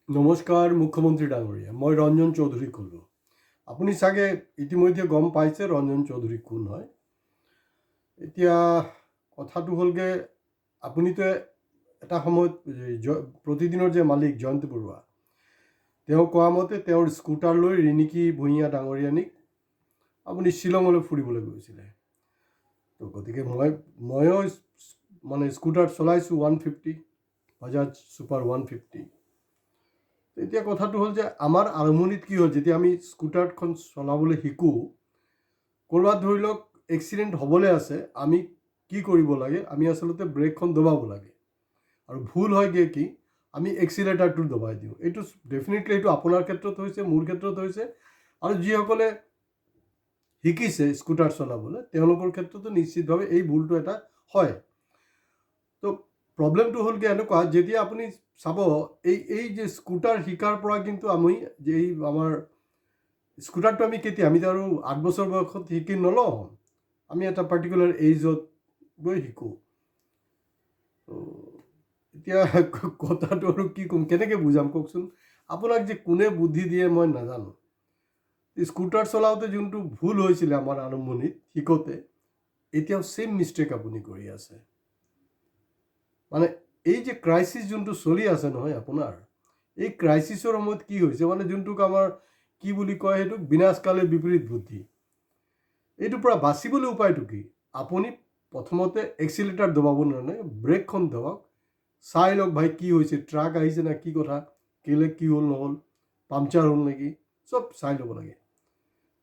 নমস্কাৰ মুখ্যমন্ত্ৰী ডাঙৰীয়া, মই ৰঞ্জন চৌধুৰী ক'লোঁ। আপুনি চাগে ইতিমধ্যে গম পাইছে ৰঞ্জন চৌধুৰী কোন হয়। এতিয়া কথাটো হ'লগৈ, আপুনিতো এটা সময়ত প্ৰতিদিনৰ যে মালিক জয়ন্ত বৰুৱা, তেওঁ কোৱা মতে তেওঁৰ স্কুটাৰ লৈ ৰিণিকী ভূঞা ডাঙৰীয়ানীক আপুনি শ্বিলঙলৈ ফুৰিবলৈ গৈছিলে। তো গতিকে ময়ো মানে স্কুটাৰ চলাইছোঁ 150, বাজাজ ছুপাৰ 150। এতিয়া কথাটো হ'ল যে আমাৰ আৰম্ভণিত কি হ'ল, যেতিয়া আমি স্কুটাৰখন চলাবলৈ শিকোঁ, ক'ৰবাত ধৰি লওক এক্সিডেণ্ট হ'বলৈ আছে, আমি কি কৰিব লাগে, আমি আচলতে ব্ৰেকখন দবাব লাগে। আৰু ভুল হয়গৈ কি, আমি এক্সিলেটাৰটো দবাই দিওঁ। এইটো ডেফিনেটলি এইটো আপোনাৰ ক্ষেত্ৰত হৈছে, মোৰ ক্ষেত্ৰত হৈছে, আৰু যিসকলে শিকিছে স্কুটাৰ চলাবলৈ তেওঁলোকৰ ক্ষেত্ৰতো নিশ্চিতভাৱে এই ভুলটো এটা হয়। তো প্ৰব্লেমটো হ'ল কি এনেকুৱা, যেতিয়া আপুনি চাব এই যে স্কুটাৰ শিকাৰ পৰা কিন্তু আমি যে এই আমাৰ স্কুটাৰটো আমি কেতিয়া, আমি আৰু 8 বছৰ বয়সত শিকি নলওঁ, আমি এটা পাৰ্টিকুলাৰ এইজত গৈ শিকোঁ। এতিয়া কথাটো আৰু কি ক'ম, কেনেকৈ বুজাম কওকচোন। আপোনাক যে কোনে বুদ্ধি দিয়ে মই নাজানো। স্কুটাৰ চলাওঁতে যোনটো ভুল হৈছিলে আমাৰ আৰম্ভণিত শিকোঁতে, এতিয়াও ছেইম মিষ্টেক আপুনি কৰি আছে। মানে এই যে ক্ৰাইচিছ যোনটো চলি আছে নহয় আপোনাৰ, এই ক্ৰাইচিছৰ সময়ত কি হৈছে, মানে যোনটোক আমাৰ কি বুলি কয়, সেইটোক বিনাশকালে বিপৰীত বুদ্ধি। এইটোৰ পৰা বাচিবলৈ উপায়টো কি, আপুনি প্ৰথমতে এক্সিলেটাৰ দবাব নালাগে, ব্ৰেকখন দবাওক, চাই লওক ভাই কি হৈছে, ট্ৰাক আহিছে না কি কথা, কেলৈ কি হ'ল নহ'ল, পাংচাৰ হ'ল নেকি, চব চাই ল'ব লাগে।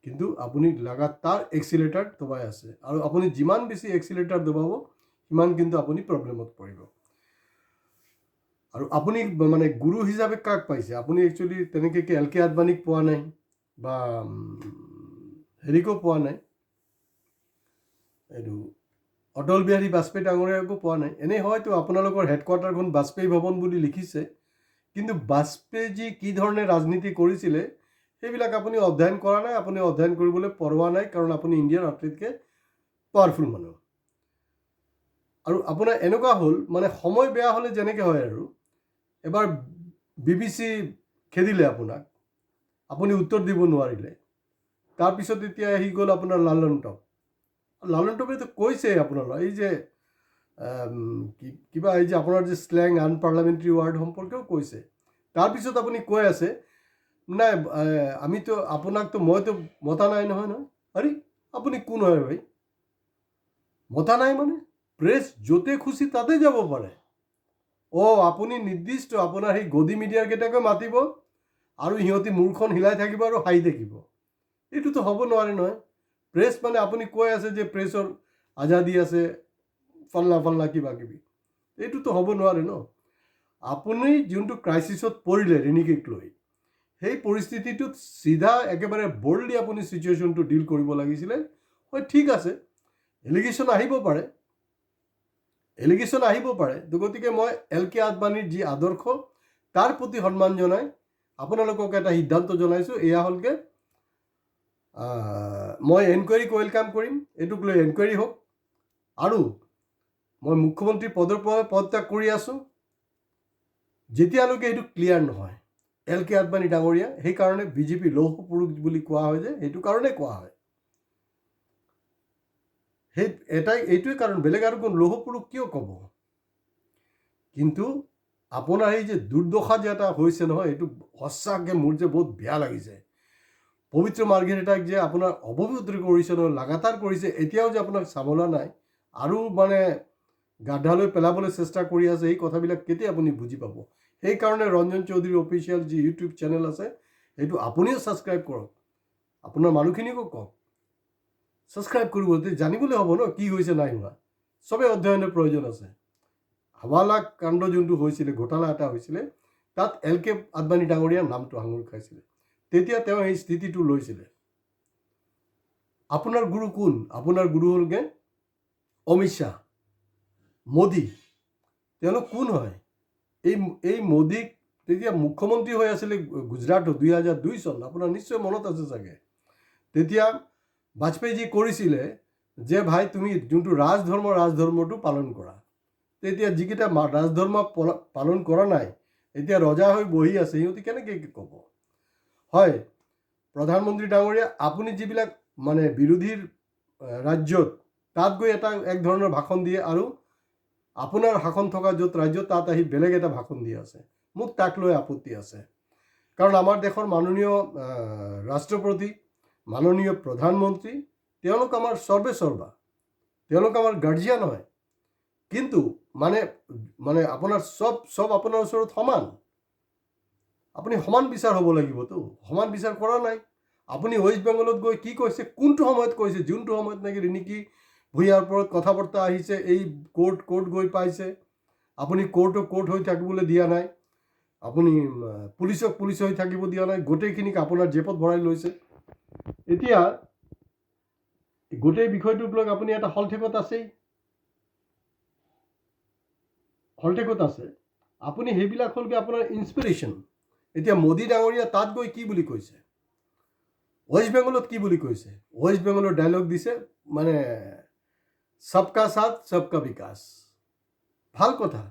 কিন্তু আপুনি লাগাতাৰ এক্সিলেটাৰ দবাই আছে, আৰু আপুনি যিমান বেছি এক্সিলেটাৰ দবাব সিমান কিন্তু আপুনি প্ৰব্লেমত পৰিব। আৰু আপুনি মানে গুৰু হিচাপে কাক পাইছে, আপুনি একচুৱেলি তেনেকৈ এল কে আদবানীক পোৱা নাই, বা হেৰিকো পোৱা নাই, এইটো অটল বিহাৰী বাজপেয়ী ডাঙৰীয়াকো পোৱা নাই। এনেই হয়তো আপোনালোকৰ হেডকোৱাৰ্টাৰখন বাজপেয়ী ভৱন বুলি লিখিছে, কিন্তু বাজপেয়ীজী কি ধৰণে ৰাজনীতি কৰিছিলে সেইবিলাক আপুনি অধ্যয়ন কৰা নাই, আপুনি অধ্যয়ন কৰিবলৈ পৰোৱা নাই, কাৰণ আপুনি ইণ্ডিয়াৰ আটাইতকৈ পাৱাৰফুল মানুহ। আৰু আপোনাৰ এনেকুৱা হ'ল, মানে সময় বেয়া হ'লে যেনেকৈ হয়, আৰু এবাৰ BBC খেদিলে আপোনাক, আপুনি উত্তৰ দিব নোৱাৰিলে, তাৰপিছত এতিয়া আহি গ'ল আপোনাৰ লালন টপ। লালন টপেতো কৈছে আপোনালোক এই যে কিবা এই যে আপোনাৰ যে স্লেং আনপাৰ্লামেণ্টাৰী ৱাৰ্ড সম্পৰ্কেও কৈছে। তাৰপিছত আপুনি কৈ আছে নাই, আমিতো আপোনাকতো মইতো মতা নাই নহয়। আৰে আপুনি কোন হয় ভাই, মতা নাই মানে প্ৰেছ য'তে খুচি তাতে যাব পাৰে। আপুনি নিৰ্দিষ্ট আপোনাৰ সেই গদি মিডিয়াৰ কেইটাকে মাতিব, আৰু সিহঁতি মূৰখন হিলাই থাকিব আৰু হাঁহি থাকিব। এইটোতো হ'ব নোৱাৰে নহয়। প্ৰেছ মানে আপুনি কৈ আছে যে প্ৰেছৰ আজাদী আছে, ফাল্লা কিবা কিবি, এইটোতো হ'ব নোৱাৰে ন। আপুনি যোনটো ক্ৰাইচিছত পৰিলে ৰিণিকীক লৈ, সেই পৰিস্থিতিটোত চিধা একেবাৰে বল্ডলি আপুনি চিটুৱেশ্যনটো ডিল কৰিব লাগিছিলে। হয়, ঠিক আছে, এলিগেশ্যন আহিব পাৰে, গতিকে মই এল কে আদবানীৰ যি আদৰ্শ তাৰ প্ৰতি সন্মান জনাই আপোনালোকক এটা সিদ্ধান্ত জনাইছোঁ। এয়া হ'লগৈ, মই এনকুৱাৰীক ৱেলকাম কৰিম, এইটোক লৈ এনকুৱাৰী হওক, আৰু মই মুখ্যমন্ত্ৰী পদৰ পৰা পদত্যাগ কৰি আছোঁ যেতিয়ালৈকে এইটো ক্লিয়াৰ নহয় এল কে আদবানী ডাঙৰীয়া। সেইকাৰণে বিজেপি লৌহ পুৰুষ বুলি কোৱা হয় যে, সেইটো কাৰণে কোৱা হয়। সেই এইটোৱে কাৰণ, বেলেগ আৰু কোন লৌহ পুৰুষ কিয় ক'ব। কিন্তু আপোনাৰ এই যে দুৰ্দশা যে এটা হৈছে নহয়, এইটো সঁচাকৈ মোৰ যে বহুত বেয়া লাগিছে। পবিত্ৰ মাৰ্ঘেৰিটাক যে আপোনাৰ অপবিত্ৰ কৰিছে নহয়, লাগাতাৰ কৰিছে, এতিয়াও যে আপোনাক চাবলা নাই, আৰু মানে গাধালৈ পেলাবলৈ চেষ্টা কৰি আছে, এই কথাবিলাক কেতিয়া আপুনি বুজি পাব। সেইকাৰণে ৰঞ্জন চৌধুৰীৰ অফিচিয়েল যি ইউটিউব চেনেল আছে, সেইটো আপুনিও ছাবস্ক্ৰাইব কৰক, আপোনাৰ মানুহখিনিকো কওক ছাবস্ক্ৰাইব কৰিব, জানিবলৈ হ'ব ন কি হৈছে নাই হোৱা। চবেই অধ্যয়নৰ প্ৰয়োজন আছে। হাৱালা কাণ্ড যোনটো হৈছিলে, ঘোটালা এটা হৈছিলে, তাত এল কে আদবানী ডাঙৰীয়াৰ নামটো সাঙুৰ খাইছিলে। তেতিয়া তেওঁ এই স্থিতিটো লৈছিলে। আপোনাৰ গুৰু কোন? আপোনাৰ গুৰু হ'লগৈ অমিত শ্বাহ, মোদী। তেওঁলোক কোন হয়? এই মোদীক তেতিয়া মুখ্যমন্ত্ৰী হৈ আছিলে গুজৰাটত 2002 চন, আপোনাৰ নিশ্চয় মনত আছে চাগে। তেতিয়া বাজপেয়ীজী কৰিছিলে যে ভাই তুমি যোনটো ৰাজধৰ্মটো পালন কৰা। তেতিয়া যিকেইটা ৰাজধৰ্ম পালন কৰা নাই, এতিয়া ৰজা হৈ বহি আছে, সিহঁতি কেনেকৈ ক'ব? হয় প্ৰধানমন্ত্ৰী ডাঙৰীয়া, আপুনি যিবিলাক মানে বিৰোধীৰ ৰাজ্যত তাত গৈ এক ধৰণৰ ভাষণ দিয়ে আৰু আপোনাৰ শাসন থকা য'ত ৰাজ্য তাত আহি বেলেগ এটা ভাষণ দি আছে। মোক তাক লৈ আপত্তি আছে, কাৰণ আমাৰ দেশৰ মাননীয় ৰাষ্ট্ৰপতি, মাননীয় প্ৰধানমন্ত্ৰী, তেওঁলোক আমাৰ সৰ্বেসৰ্বা, তেওঁলোক আমাৰ গাৰ্জিয়ান হয়। কিন্তু মানে আপোনাৰ সব আপোনাৰ ওচৰত সমান। আপুনি সমান বিচাৰ হ'ব লাগিবতো, সমান বিচাৰ কৰা নাই। আপুনি ৱেষ্ট বেংগলত গৈ কি কৈছে, কোনটো সময়ত কৈছে? যোনটো সময়ত নেকি ৰিণিকী ভূঞাৰ ওপৰত কথা বাৰ্তা আহিছে, এই কোৰ্ট গৈ পাইছে, আপুনি কোৰ্ট হৈ থাকিবলৈ দিয়া নাই, আপুনি পুলিচ হৈ থাকিব দিয়া নাই, গোটেইখিনিক আপোনাৰ জেপত ভৰাই লৈছে। এতিয়া গোটেই বিষয়টোক লৈ আপুনি এটা হলঠেকত আছেই, হলঠেকত আছে। আপুনি সেইবিলাক হ'লগৈ আপোনাৰ ইনস্পিৰেশ্যন। এতিয়া মোদী ডাঙৰীয়া তাত গৈ কি বুলি কৈছে, ৱেষ্ট বেংগলত কি বুলি কৈছে? ৱেষ্ট বেংগলৰ ডাইলগ দিছে মানে সবকা সাথ সবকা বিকাশ। ভাল কথা,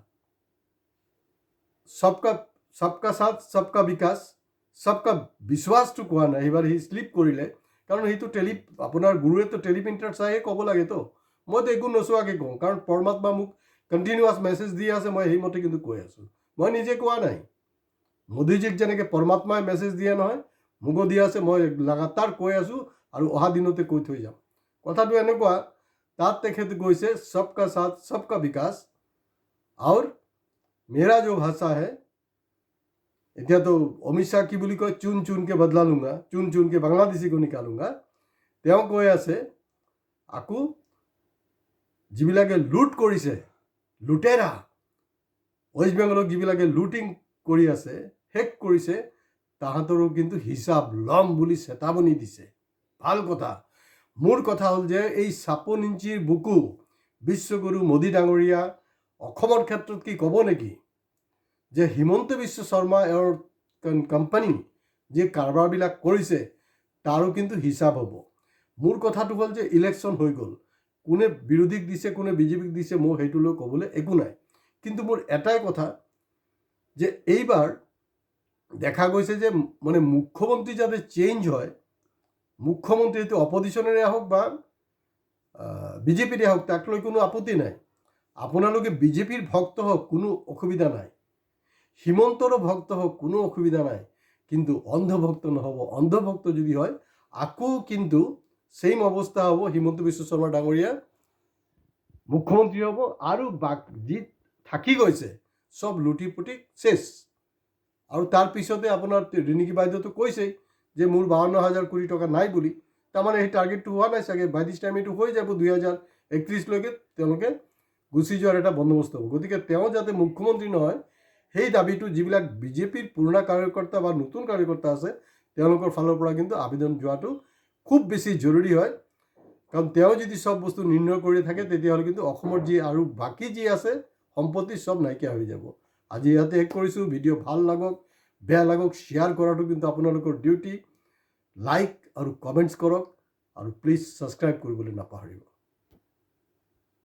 সবকা সাথ সবকা বিকাশ, সবকা বিশ্বাসটো কোৱা নাই, এইবাৰ সি শ্লিপ কৰিলে। কাৰণ সেইটো আপোনাৰ গুৰুৱেতো টেলিপ্ৰিণ্টাৰ চাইহে ক'ব লাগেতো, মইতো একো নোচোৱাকৈ কওঁ, কাৰণ পৰমাত্মা মোক কণ্টিনিউৱাছ মেছেজ দি আছে, মই সেইমতে কিন্তু কৈ আছোঁ, মই নিজে কোৱা নাই। মোদীজীক যেনেকৈ পৰমাত্মাই মেছেজ দিয়ে নহয়, মোকো দি আছে, মই লাগাতাৰ কৈ আছোঁ আৰু অহা দিনতে কৈ থৈ যাম। কথাটো এনেকুৱা, তাত তেখেতে কৈছে সবকা সাথ সবকা বিকাশ আৰু মেৰা जो ভাষা है, এতিয়াতো অমিত শ্বাহ কি বুলি কয়, চুনকে বদলা লুংগা, চুনকে বাংলাদেশীকো নিকালুংগা। তেওঁ কৈ আছে আকৌ যিবিলাকে লুট কৰিছে, লুটেৰা, ৱেষ্ট বেংগলক যিবিলাকে লুটিং কৰি আছে, শেষ কৰিছে, তাহাঁতৰো কিন্তু হিচাপ ল'ম বুলি চেতাৱনী দিছে। ভাল কথা। মোৰ কথা হ'ল যে এই 56 ইঞ্চিৰ বুকু বিশ্বগুৰু মোদী ডাঙৰীয়া অসমৰ ক্ষেত্ৰত কি ক'ব নেকি, যে হিমন্ত বিশ্ব শৰ্মা এওঁৰ কোম্পানী যি কাৰবাৰবিলাক কৰিছে তাৰো কিন্তু হিচাপ হ'ব। মোৰ কথাটো হ'ল যে ইলেকশ্যন হৈ গ'ল, কোনে বিৰোধীক দিছে, কোনে বিজেপিক দিছে, মোৰ সেইটোলৈ ক'বলৈ একো নাই। কিন্তু মোৰ এটাই কথা, যে এইবাৰ দেখা গৈছে যে মানে মুখ্যমন্ত্ৰী যাতে চেঞ্জ হয়, মুখ্যমন্ত্ৰী এইটো অপজিশ্যনেৰে হওক বা বিজেপিৰে হওক, তাক লৈ কোনো আপত্তি নাই। আপোনালোকে বিজেপিৰ ভক্ত হওক, কোনো অসুবিধা নাই, হিমন্তৰো ভক্ত হওক, কোনো অসুবিধা নাই, কিন্তু অন্ধভক্ত নহ'ব। অন্ধভক্ত যদি হয় আকৌ কিন্তু ছেইম অৱস্থা হ'ব, হিমন্ত বিশ্ব শৰ্মা ডাঙৰীয়া মুখ্যমন্ত্ৰী হ'ব আৰু যি থাকি গৈছে সব লুটি পুটি শেষ। আৰু তাৰপিছতে আপোনাৰ ৰিণিকী বাইদেউতো কৈছেই যে মোৰ 52,000 কোটি টকা নাই বুলি। তাৰমানে সেই টাৰ্গেটটো হোৱা নাই চাগে, বাই দিছ টাইম এইটো হৈ যাব, 2031লৈকে তেওঁলোকে গুচি যোৱাৰ এটা বন্দোবস্ত হ'ব। গতিকে তেওঁ যাতে মুখ্যমন্ত্ৰী নহয়, সেই দাবীটো যিবিলাক বিজেপিৰ পুৰণা কাৰ্যকৰ্তা বা নতুন কাৰ্যকৰ্তা আছে তেওঁলোকৰ ফালৰ পৰা কিন্তু আবেদন যোৱাটো খুব বেছি জৰুৰী হয়। কাৰণ তেওঁ যদি সব বস্তু নিৰ্ণয় কৰি থাকে, তেতিয়াহ'লে কিন্তু অসমৰ যি আৰু বাকী যি আছে সম্পত্তি সব নাইকিয়া হৈ যাব। আজি ইয়াতে শেষ কৰিছোঁ। ভিডিঅ' ভাল লাগক বেয়া লাগক শ্বেয়াৰ কৰাটো কিন্তু আপোনালোকৰ ডিউটি। লাইক আৰু কমেণ্টছ কৰক আৰু প্লিজ ছাবস্ক্ৰাইব কৰিবলৈ নাপাহৰিব।